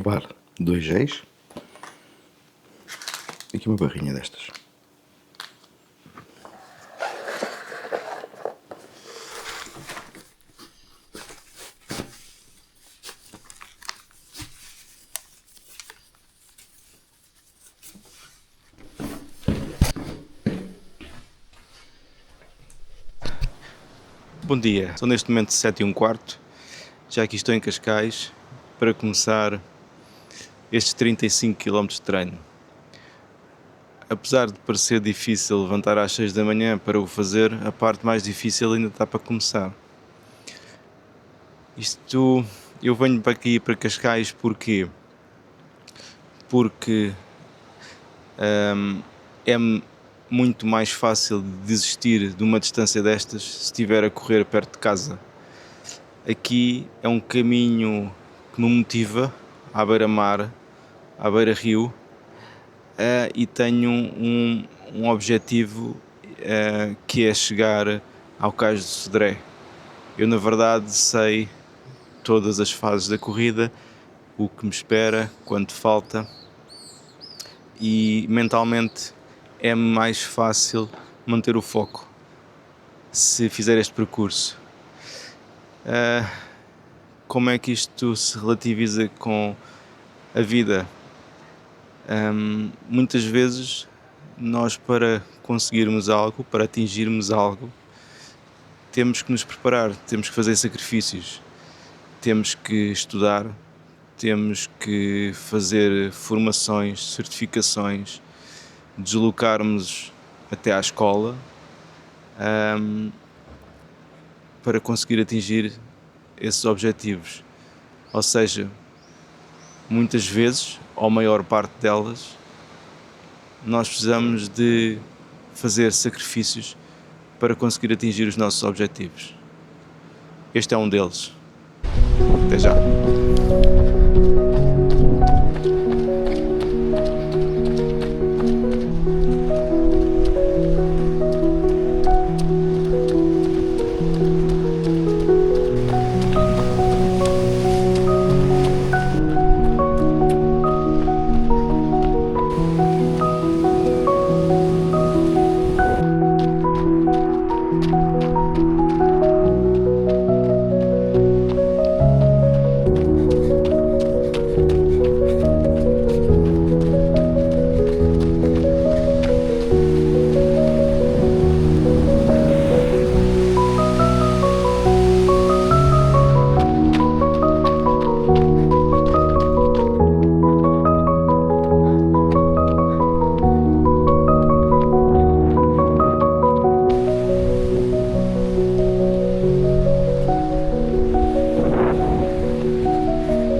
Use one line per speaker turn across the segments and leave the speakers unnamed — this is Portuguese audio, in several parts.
levar 2 géis e aqui uma barrinha destas.
Bom dia, são neste momento 7h15, já aqui estou em Cascais para começar estes 35 km de treino. Apesar de parecer difícil levantar às 6 da manhã para o fazer, a parte mais difícil ainda está para começar. Eu venho para aqui para Cascais porque é muito mais fácil desistir de uma distância destas se estiver a correr perto de casa. Aqui é um caminho que me motiva à beira-mar, à beira-rio, e tenho um objetivo que é chegar ao Cais do Sodré. Eu, na verdade, sei todas as fases da corrida, o que me espera, quanto falta, e mentalmente é mais fácil manter o foco se fizer este percurso. Como é que isto se relativiza com a vida? Muitas vezes nós, para conseguirmos algo, para atingirmos algo, temos que nos preparar, temos que fazer sacrifícios, temos que estudar, temos que fazer formações, certificações, deslocarmos até à escola para conseguir atingir esses objetivos. Ou seja, muitas vezes, ou a maior parte delas, nós precisamos de fazer sacrifícios para conseguir atingir os nossos objetivos. Este é um deles. Até já.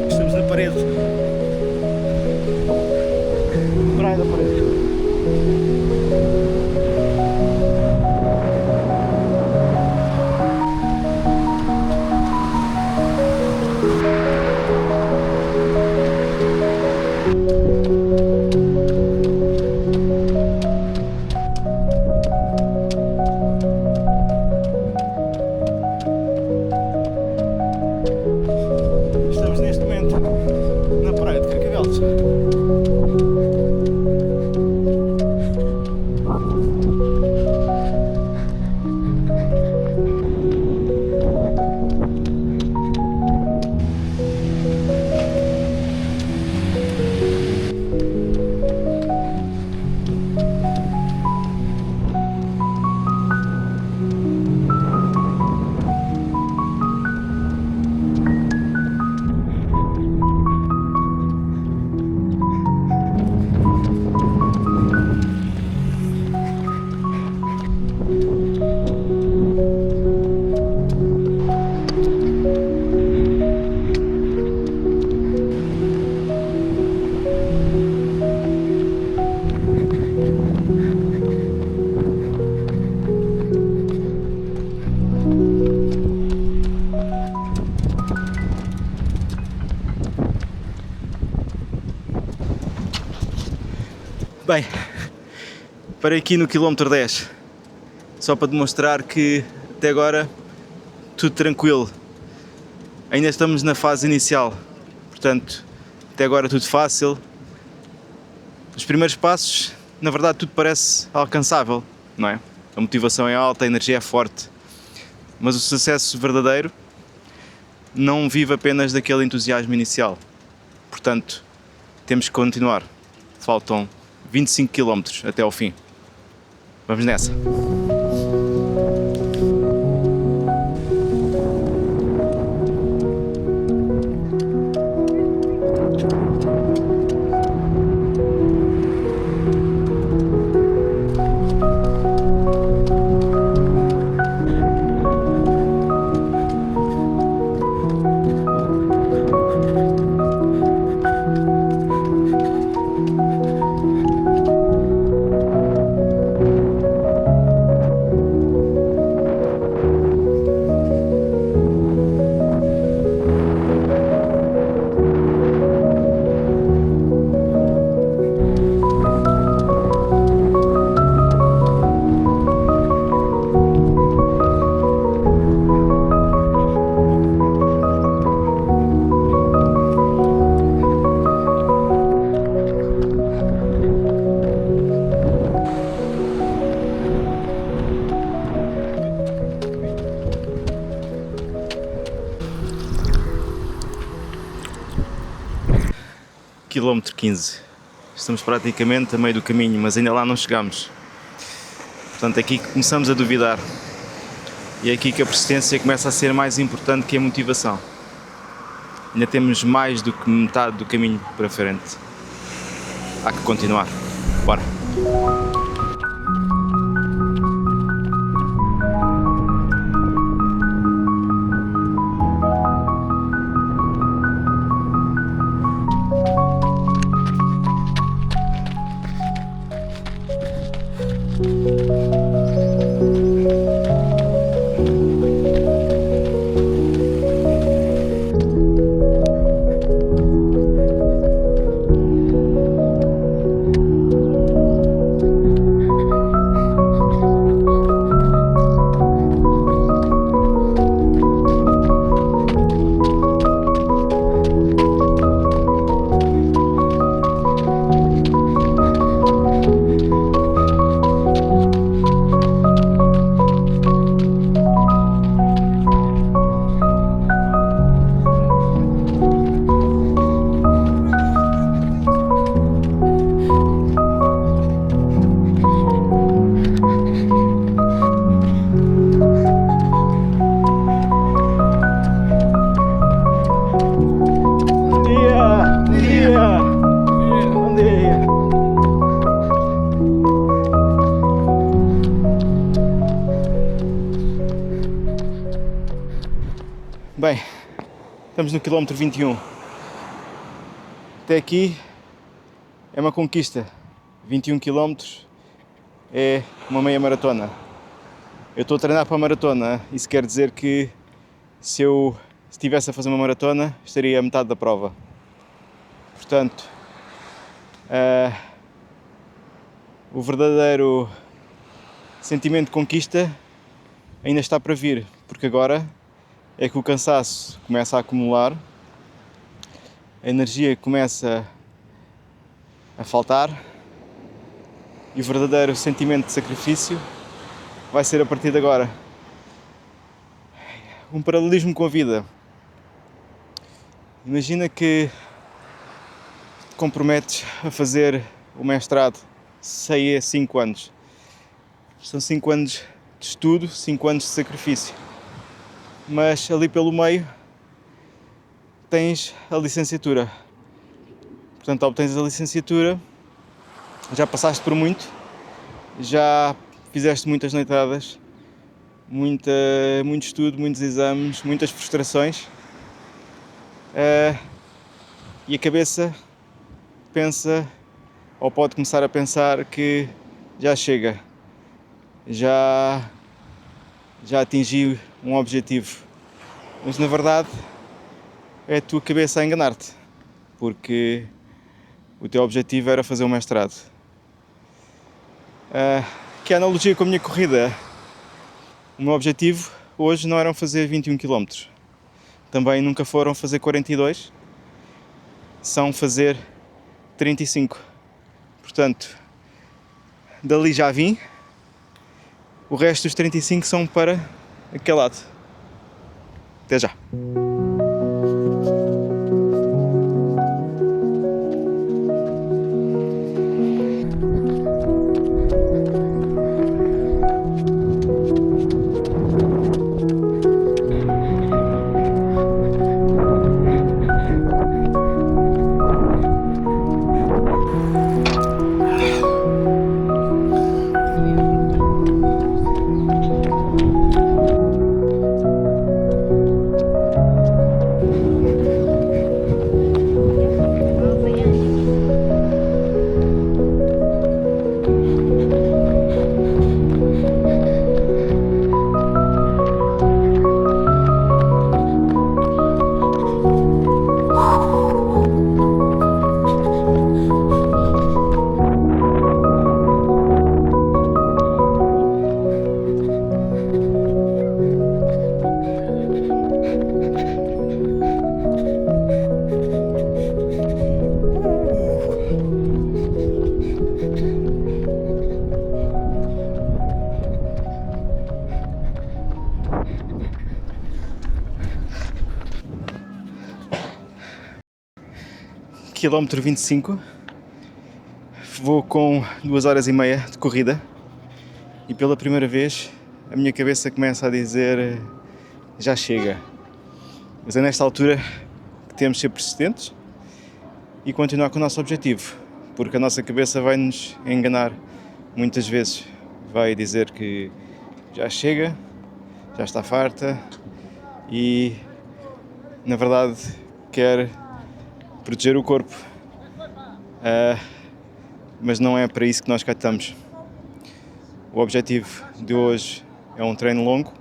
Estamos na parede. Praia da Parede. Estamos neste momento na praia de Carcavelos.
Bem, parei aqui no quilómetro 10, só para demonstrar que até agora tudo tranquilo. Ainda estamos na fase inicial, portanto até agora tudo fácil. Os primeiros passos, na verdade, tudo parece alcançável, não é? A motivação é alta, a energia é forte, mas o sucesso verdadeiro não vive apenas daquele entusiasmo inicial. Portanto, temos que continuar. Faltam 25 km até ao fim. Vamos nessa! Quilómetro 15. Estamos praticamente a meio do caminho, mas ainda lá não chegamos. Portanto, é aqui que começamos a duvidar. E é aqui que a persistência começa a ser mais importante que a motivação. Ainda temos mais do que metade do caminho para frente. Há que continuar. Bora! Bem, estamos no quilómetro 21. Até aqui é uma conquista. 21 km é uma meia maratona. Eu estou a treinar para a maratona. Isso quer dizer que se eu estivesse a fazer uma maratona, estaria a metade da prova. Portanto, o verdadeiro sentimento de conquista ainda está para vir, porque agora é que o cansaço começa a acumular, a energia começa a faltar e o verdadeiro sentimento de sacrifício vai ser a partir de agora. Um paralelismo com a vida. Imagina que te comprometes a fazer o mestrado 6 a 5 anos. São 5 anos de estudo, 5 anos de sacrifício. Mas ali pelo meio tens a licenciatura. Portanto, obtens a licenciatura, já passaste por muito, já fizeste muitas noitadas, muito estudo, muitos exames, muitas frustrações, e a cabeça pensa, ou pode começar a pensar que já chega, já atingi um objetivo, mas na verdade é a tua cabeça a enganar-te, porque o teu objetivo era fazer um mestrado. Que é a analogia com a minha corrida. O meu objetivo hoje não era fazer 21 km, também nunca foram fazer 42, são fazer 35. Portanto, dali já vim, o resto dos 35 são para aquele lado. Até já. Quilómetro 25, vou com 2h30 de corrida e pela primeira vez a minha cabeça começa a dizer já chega. Mas é nesta altura que temos de ser persistentes e continuar com o nosso objetivo, porque a nossa cabeça vai nos enganar muitas vezes, vai dizer que já chega, já está farta e na verdade quer proteger o corpo, mas não é para isso que nós cá estamos. O objetivo de hoje é um treino longo,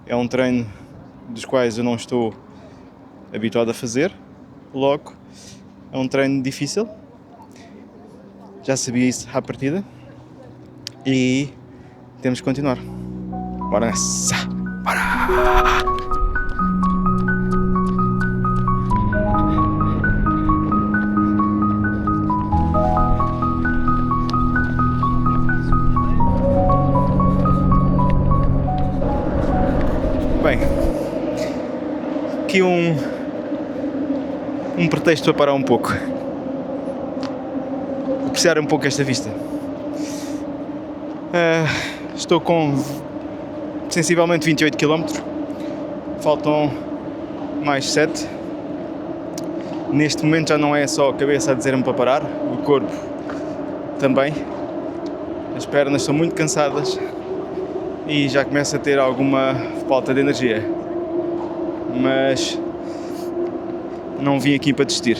é um treino dos quais eu não estou habituado a fazer, logo é um treino difícil, já sabia isso à partida e temos que continuar. Bora nessa! Bora! Bem, aqui um pretexto para parar um pouco, apreciar um pouco esta vista. Estou com sensivelmente 28 km, faltam mais 7. Neste momento já não é só a cabeça a dizer-me para parar, o corpo também. As pernas são muito cansadas e já começo a ter alguma falta de energia, mas não vim aqui para desistir,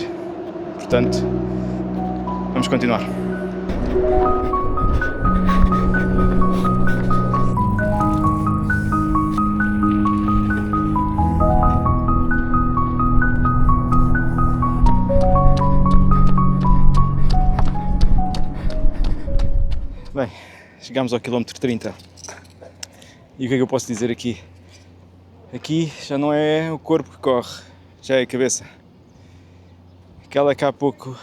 portanto vamos continuar. Bem, chegamos ao quilómetro 30. E o que é que eu posso dizer aqui? Aqui já não é o corpo que corre, já é a cabeça. Aquela que há pouco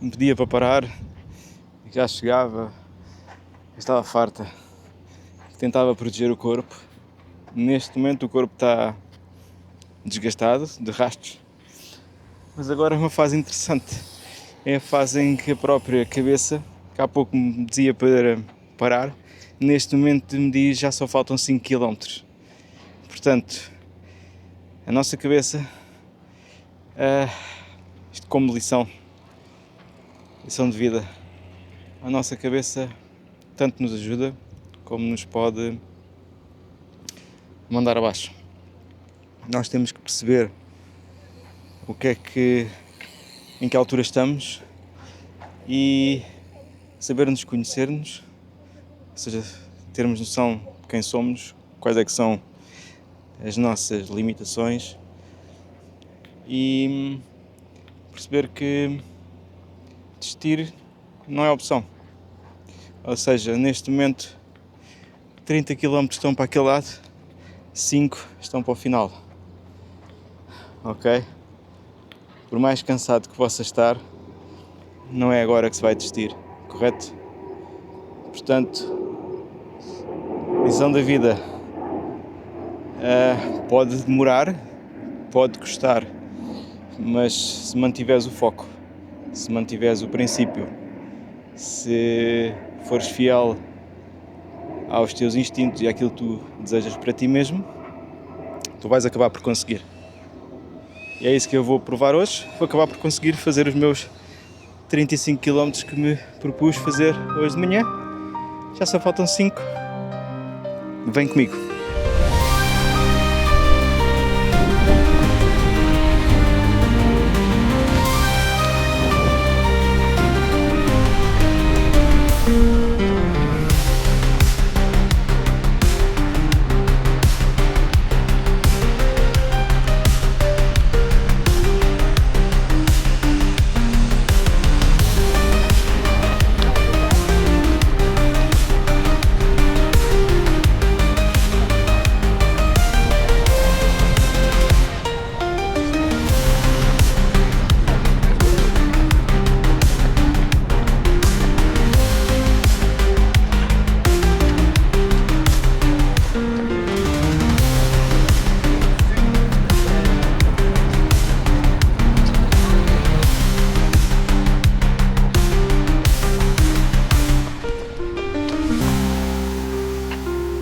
me pedia para parar, já chegava, estava farta, tentava proteger o corpo. Neste momento o corpo está desgastado, de rastros, mas agora é uma fase interessante. É a fase em que a própria cabeça, que há pouco me dizia para parar, neste momento me diz já só faltam 5 km. Portanto, a nossa cabeça, isto como lição de vida, a nossa cabeça tanto nos ajuda como nos pode mandar abaixo. Nós temos que perceber o que é que, em que altura estamos e saber nos conhecer-nos, ou seja, termos noção de quem somos, quais é que são as nossas limitações e perceber que desistir não é opção. Ou seja, neste momento 30 km estão para aquele lado, 5 estão para o final. Ok? por mais cansado que possa estar, não é agora que se vai desistir, correto? Portanto, lição da vida, pode demorar, pode custar, mas se mantiveres o foco, se mantiveres o princípio, se fores fiel aos teus instintos e àquilo que tu desejas para ti mesmo, tu vais acabar por conseguir. E é isso que eu vou provar hoje. Vou acabar por conseguir fazer os meus 35 km que me propus fazer hoje de manhã. Já só faltam 5. Vem comigo.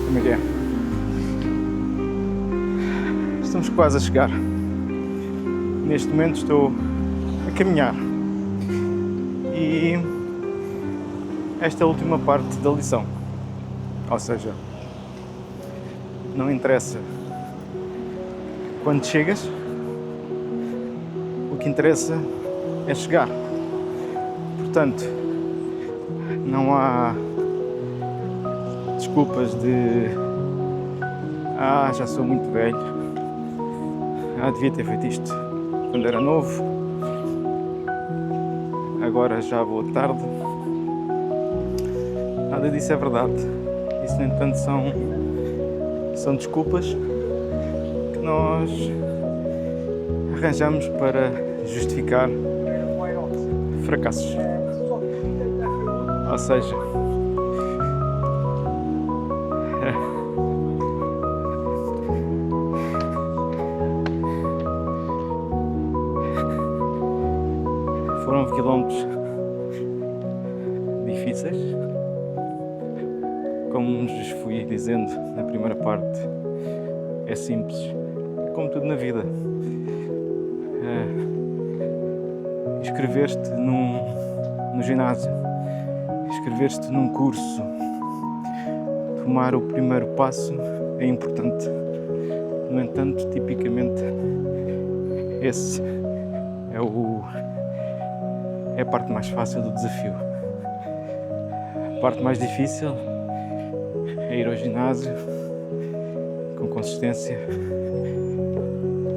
Como é que é? Estamos quase a chegar. Neste momento estou a caminhar. E esta é a última parte da lição. Ou seja, não interessa quando chegas, o que interessa é chegar. Portanto, não há desculpas de já sou muito velho, devia ter feito isto quando era novo, agora já vou tarde. Nada disso é verdade. Isso, no entanto, são desculpas que nós arranjamos para justificar fracassos. Ou seja, foram quilómetros difíceis, como vos fui dizendo na primeira parte, é simples, como tudo na vida. Inscrever-te no ginásio, inscrever-te num curso, tomar o primeiro passo é importante. No entanto, tipicamente, esse é a parte mais fácil do desafio. A parte mais difícil é ir ao ginásio com consistência,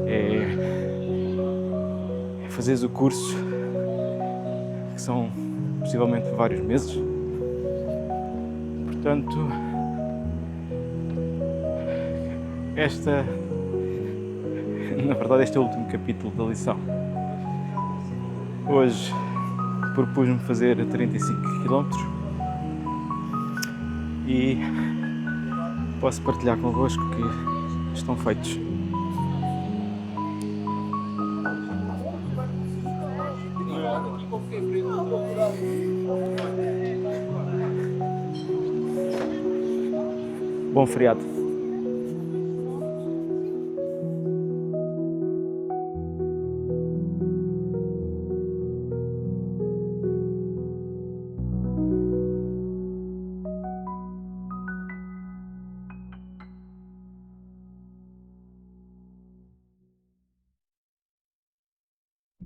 é fazeres o curso, que são possivelmente vários meses. Portanto, na verdade, este é o último capítulo da lição. Hoje propus-me fazer 35 km e posso partilhar convosco que estão feitos. Bom feriado.